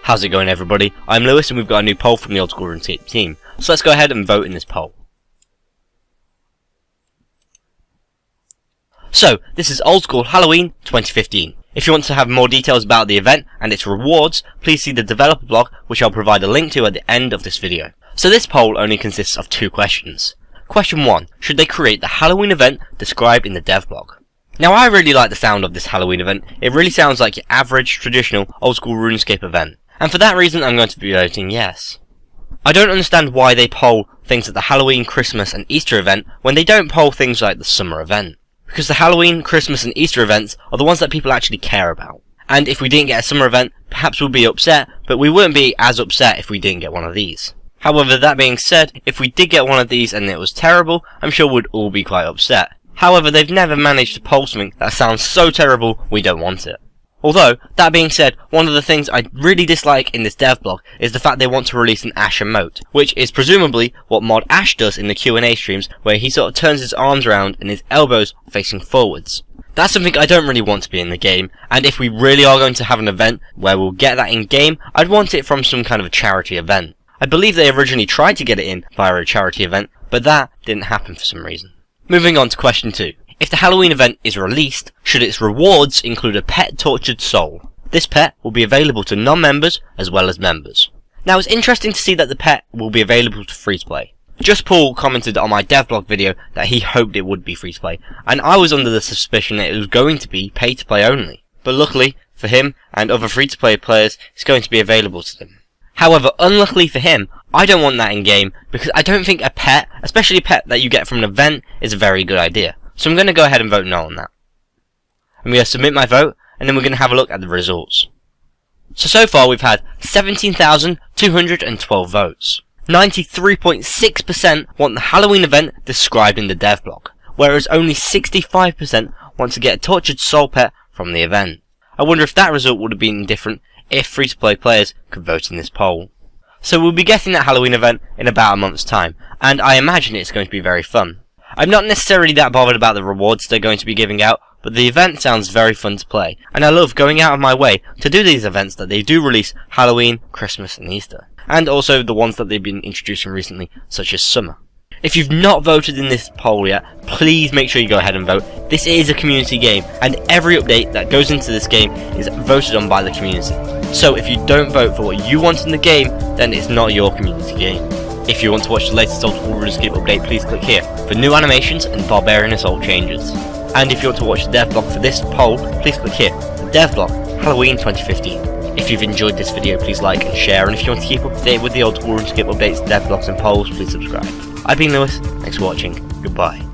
How's it going, everybody? I'm Lewis and we've got a new poll from the Old School RuneScape team. So let's go ahead and vote in this poll. So, this is Old School Halloween 2015. If you want to have more details about the event and its rewards, please see the developer blog, which I'll provide a link to at the end of this video. So this poll only consists of 2 questions. Question 1. Should they create the Halloween event described in the dev blog? Now, I really like the sound of this Halloween event. It really sounds like your average, traditional, Old School RuneScape event. And for that reason, I'm going to be voting yes. I don't understand why they poll things like the Halloween, Christmas and Easter event when they don't poll things like the summer event. Because the Halloween, Christmas and Easter events are the ones that people actually care about. And if we didn't get a summer event, perhaps we'd be upset, but we wouldn't be as upset if we didn't get one of these. However, that being said, if we did get one of these and it was terrible, I'm sure we'd all be quite upset. However, they've never managed to poll something that sounds so terrible we don't want it. Although, that being said, one of the things I really dislike in this dev blog is the fact they want to release an Ash emote, which is presumably what Mod Ash does in the Q&A streams, where he sort of turns his arms around and his elbows facing forwards. That's something I don't really want to be in the game, and if we really are going to have an event where we'll get that in game, I'd want it from some kind of a charity event. I believe they originally tried to get it in via a charity event, but that didn't happen for some reason. Moving on to question 2. If the Halloween event is released, should its rewards include a pet tortured soul? This pet will be available to non-members as well as members. Now, it's interesting to see that the pet will be available to free-to-play. Just Paul commented on my devblog video that he hoped it would be free-to-play, and I was under the suspicion that it was going to be pay-to-play only. But luckily for him and other free-to-play players, it's going to be available to them. However, unluckily for him, I don't want that in-game because I don't think a pet, especially a pet that you get from an event, is a very good idea. So I'm going to go ahead and vote no on that. I'm going to submit my vote, and then we're going to have a look at the results. So far we've had 17,212 votes. 93.6% want the Halloween event described in the dev blog, whereas only 65% want to get a tortured soul pet from the event. I wonder if that result would have been different if free-to-play players could vote in this poll. So we'll be getting that Halloween event in about a month's time, and I imagine it's going to be very fun. I'm not necessarily that bothered about the rewards they're going to be giving out, but the event sounds very fun to play, and I love going out of my way to do these events that they do release Halloween, Christmas and Easter, and also the ones that they've been introducing recently, such as summer. If you've not voted in this poll yet, please make sure you go ahead and vote. This is a community game, and every update that goes into this game is voted on by the community. So if you don't vote for what you want in the game, then it's not your community game. If you want to watch the latest Old School RuneScape update, please click here for new animations and Barbarian Assault changes. And if you want to watch the dev blog for this poll, please click here, the dev blog, Halloween 2015. If you've enjoyed this video, please like and share, and if you want to keep up to date with the Old School RuneScape updates, dev blogs and polls, please subscribe. I've been Lewis, thanks for watching, goodbye.